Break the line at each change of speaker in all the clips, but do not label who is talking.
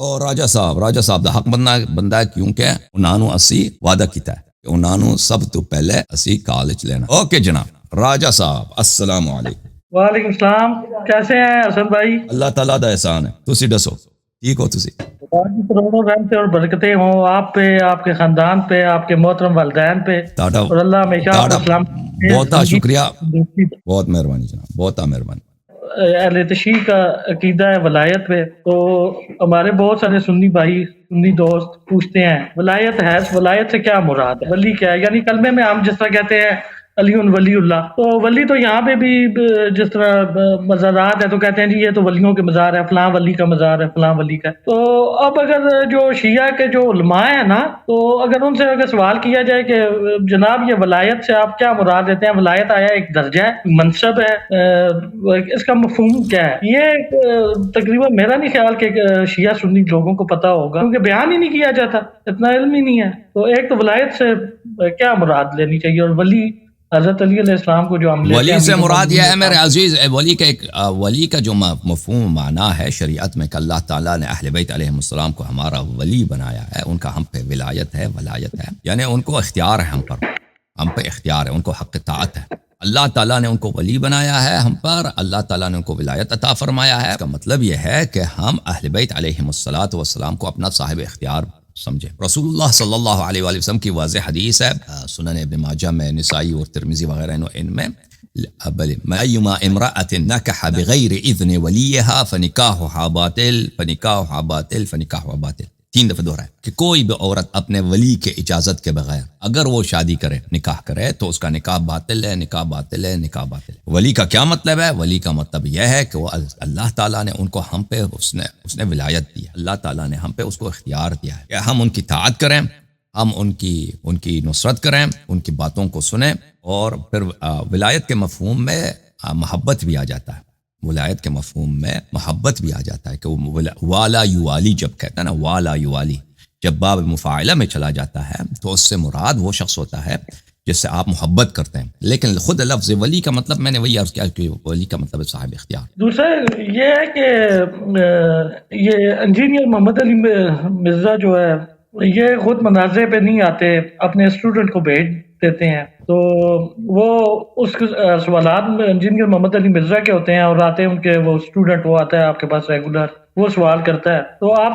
اور راجہ صاحب دا حق بندہ ہے کیونکہ انہوں نے اسی وعدہ کیتا ہے کہ انہوں نے سب تو پہلے اسی کالج لینا. اوکے جناب راجہ صاحب السلام علیکم.
وعلیکم السلام. کیسے ہیں حسن بھائی؟
اللہ تعالیٰ دا احسان ہے. تسی دسو ٹھیک ہو؟ تسی
کروڑوں رحمتیں اور برکتیں ہوں آپ پہ، آپ کے خاندان پہ، آپ کے محترم والدین پہ، اور اللہ ہمیشہ آپ کو سلام.
بہت شکریہ، بہت مہربانی جناب، بہت مہربانی.
اہل تشیع کا عقیدہ ہے ولایت پہ. تو ہمارے بہت سارے سنی بھائی، سنی دوست پوچھتے ہیں ولایت سے کیا مراد ہے، ولی کیا ہے؟ یعنی کلمے میں ہم جس طرح کہتے ہیں علی ولی اللہ، تو ولی تو یہاں پہ بھی جس طرح مزارات ہے تو کہتے ہیں جی یہ تو ولیوں کے مزار ہے، فلاں ولی کا مزار ہے، فلاں ولی کا. تو اب اگر جو شیعہ کے جو علماء ہیں نا، تو اگر ان سے سوال کیا جائے کہ جناب یہ ولایت سے آپ کیا مراد لیتے ہیں؟ ولایت آیا ایک درجہ ہے، منصب ہے، اس کا مفہوم کیا ہے؟ یہ تقریباً میرا نہیں خیال کہ شیعہ سنی لوگوں کو پتہ ہوگا، کیونکہ بیان ہی نہیں کیا جاتا، اتنا علم ہی نہیں ہے. تو ایک تو ولایت سے کیا مراد لینی چاہیے، اور ولی حضرت علی علیہ السلام کو جو ہم لیتے ہیں،
ولی سے مراد یہ ہے میرے عزیز، ولی کا جو مفہوم معنی ہے شریعت میں کہ اللہ تعالیٰ نے اہل بیت علیہ السلام کو ہمارا ولی بنایا ہے، ان کا ہم پہ ولایت ہے، ولایت ہے، یعنی ان کو اختیار ہے ہم پہ اختیار ہے، ان کو حق طاعت ہے. اللہ تعالیٰ نے ان کو ولی بنایا ہے ہم پر، اللہ تعالیٰ نے ان کو ولایت عطا فرمایا ہے. اس کا مطلب یہ ہے کہ ہم اہل بیت علیہ السلام کو اپنا صاحب اختیار سمجھے. رسول اللہ صلی اللہ علیہ وآلہ وسلم کی واضح حدیث ہے، سنن ابن ماجہ میں، نسائی اور ترمذی وغیرہ ان میں، ایما امرأة نکح بغیر اذن ولیہا فنکاحها باطل. 3 دفعہ دہرایا کہ کوئی بھی عورت اپنے ولی کے اجازت کے بغیر اگر وہ شادی کرے، نکاح کرے، تو اس کا نکاح باطل ہے. ولی کا کیا مطلب ہے؟ ولی کا مطلب یہ ہے کہ وہ اللہ تعالیٰ نے ان کو ہم پہ اس نے ولایت دی ہے، اللہ تعالیٰ نے ہم پہ اس کو اختیار دیا ہے کہ ہم ان کی اطاعت کریں، ہم ان کی نصرت کریں، ان کی باتوں کو سنیں. اور پھر ولایت کے مفہوم میں محبت بھی آ جاتا ہے، ولایت کے مفہوم میں محبت بھی آ جاتا ہے کہ والا یوالی، جب کہتا ہے نا والا یوالی، جب باب مفاعلہ میں چلا جاتا ہے تو اس سے مراد وہ شخص ہوتا ہے جس سے آپ محبت کرتے ہیں. لیکن خود لفظ ولی کا مطلب میں نے وہی عرض کیا کہ ولی کا مطلب ہے صاحب اختیار.
دوسرا یہ ہے کہ یہ انجینئر محمد علی مرزا جو ہے یہ خود مناظرے پہ نہیں آتے، اپنے اسٹوڈنٹ کو بھیج دیتے ہیں. تو وہ اس سوالات میں انجینئر محمد علی مرزا کے ہوتے ہیں، اور آتے ہیں ان کے وہ اسٹوڈنٹ، وہ آتا ہے آپ کے پاس ریگولر، وہ سوال کرتا ہے. تو آپ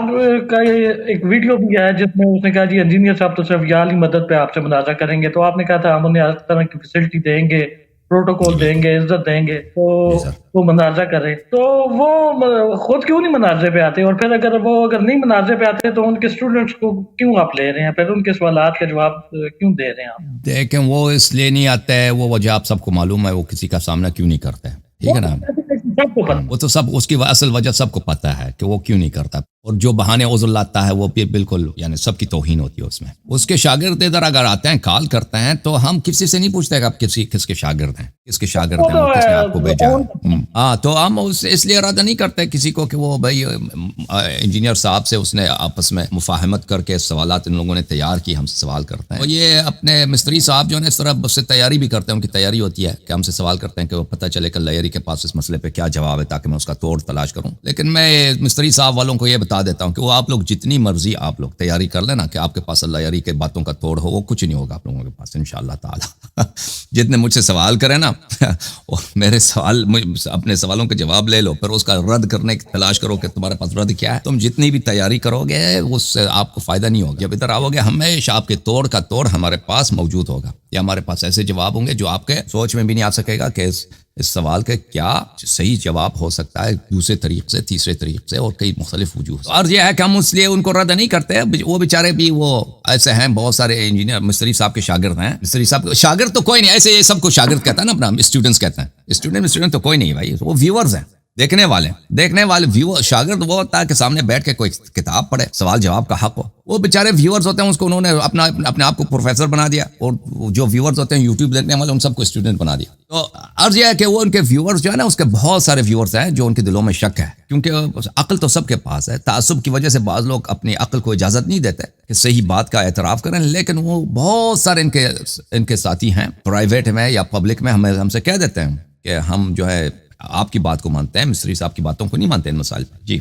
کا ایک ویڈیو بھی ہے جس میں اس نے کہا جی انجینئر صاحب تو صرف یا علی مدد پہ آپ سے مناظرہ کریں گے. تو آپ نے کہا تھا ہم انہیں ہر طرح کی فیسلٹی دیں گے، پروٹوکول دیں گے، عزت دیں گے. تو وہ مناظرہ کرے، تو وہ خود کیوں نہیں مناظرے پہ آتے؟ اور پھر اگر نہیں مناظرے پہ آتے تو ان کے اسٹوڈنٹس کو کیوں آپ لے رہے ہیں؟ پھر ان کے سوالات کا جواب کیوں دے رہے ہیں آپ؟
دیکھیں وہ اس لیے نہیں آتا ہے، وہ وجہ آپ سب کو معلوم ہے، وہ کسی کا سامنا کیوں نہیں کرتا ہے، ٹھیک ہے نا؟ وہ تو سب اس کی اصل وجہ سب کو پتہ ہے کہ وہ کیوں نہیں کرتا. اور جو بہانے عذر لاتا ہے وہ بالکل یعنی سب کی توہین ہوتی ہے اس میں. اس کے شاگرد ادھر اگر آتے ہیں کال کرتے ہیں تو ہم کسی سے نہیں پوچھتے کہ آپ کس کے شاگرد ہیں، کس کے شاگرد ہیں، کس نے آپ کو بھیجا ہے. ہاں تو ہم اس لیے ارادہ نہیں کرتے کسی کو کہ وہ بھائی انجینئر صاحب سے اس نے آپس میں مفاہمت کر کے سوالات ان لوگوں نے تیار کی، ہم سے سوال کرتے ہیں. اور یہ اپنے مستری صاحب جو ہے اس طرح سے تیاری بھی کرتے ہیں، ان کی تیاری ہوتی ہے کہ ہم سے سوال کرتے ہیں کہ وہ پتہ چلے کہ لیری کے پاس اس مسئلے پہ کیا جواب ہے تاکہ میں اس کا توڑ تلاش کروں. لیکن میں مستری صاحب والوں کو یہ بتا دیتا ہوں کہ وہ آپ لوگ جتنی مرضی آپ لوگ تیاری کر لینا کہ آپ کے پاس اللہ یاری کے باتوں کا توڑ ہو، وہ کچھ نہیں ہوگا آپ لوگوں کے پاس انشاءاللہ تعالی. جتنے مجھ سے سوال کریں نا اور میرے اپنے سوالوں کے جواب لے لو، پھر اس کا رد کرنے کی تلاش کرو کہ تمہارے پاس رد کیا ہے. تم جتنی بھی تیاری کرو گے اس سے آپ کو فائدہ نہیں ہوگا. جب ادھر آؤ گے ہمیشہ آپ کے توڑ کا توڑ ہمارے پاس موجود ہوگا، یا ہمارے پاس ایسے جواب ہوں گے جو آپ کے سوچ میں بھی نہیں آ سکے گا کہ اس سوال کے کیا صحیح جواب ہو سکتا ہے دوسرے طریقے سے، تیسرے طریقے سے، اور کئی مختلف وجوہ. عرض یہ ہے کہ ہم اس لیے ان کو رد نہیں کرتے. وہ بیچارے بھی وہ ایسے ہیں، بہت سارے انجینئر مستری صاحب کے شاگرد ہیں. مستری صاحب شاگرد تو کوئی نہیں، ایسے یہ سب کو شاگرد کہتا ہے نا، اپنا اسٹوڈنٹس کہتے ہیں. اسٹوڈنٹ تو کوئی نہیں بھائی، وہ ویورز ہیں، دیکھنے والے ویور. شاگرد وہ ہوتا ہے کہ سامنے بیٹھ کے کوئی کتاب پڑھے، سوال جواب کا حق ہو. وہ بیچارے ویورز ہوتے ہیں، اس کو انہوں نے اپنے آپ کو پروفیسر بنا دیا، اور جو ویورز ہوتے ہیں یوٹیوب دیکھنے والے ان سب کو اسٹوڈنٹ بنا دیا. تو عرض یہ ہے کہ وہ ان کے ویورز جو ہے نا، اس کے بہت سارے ویورز ہیں جو ان کے دلوں میں شک ہے، کیونکہ عقل تو سب کے پاس ہے. تعصب کی وجہ سے بعض لوگ اپنی عقل کو اجازت نہیں دیتے کہ صحیح بات کا اعتراف کریں. لیکن وہ بہت سارے ان کے ساتھی ہیں پرائیویٹ میں یا پبلک میں، ہم سے کہہ دیتے ہیں کہ ہم جو ہے آپ کی بات کو مانتے ہیں، مصری صاحب کی باتوں کو نہیں مانتے ان مسائل پر. جی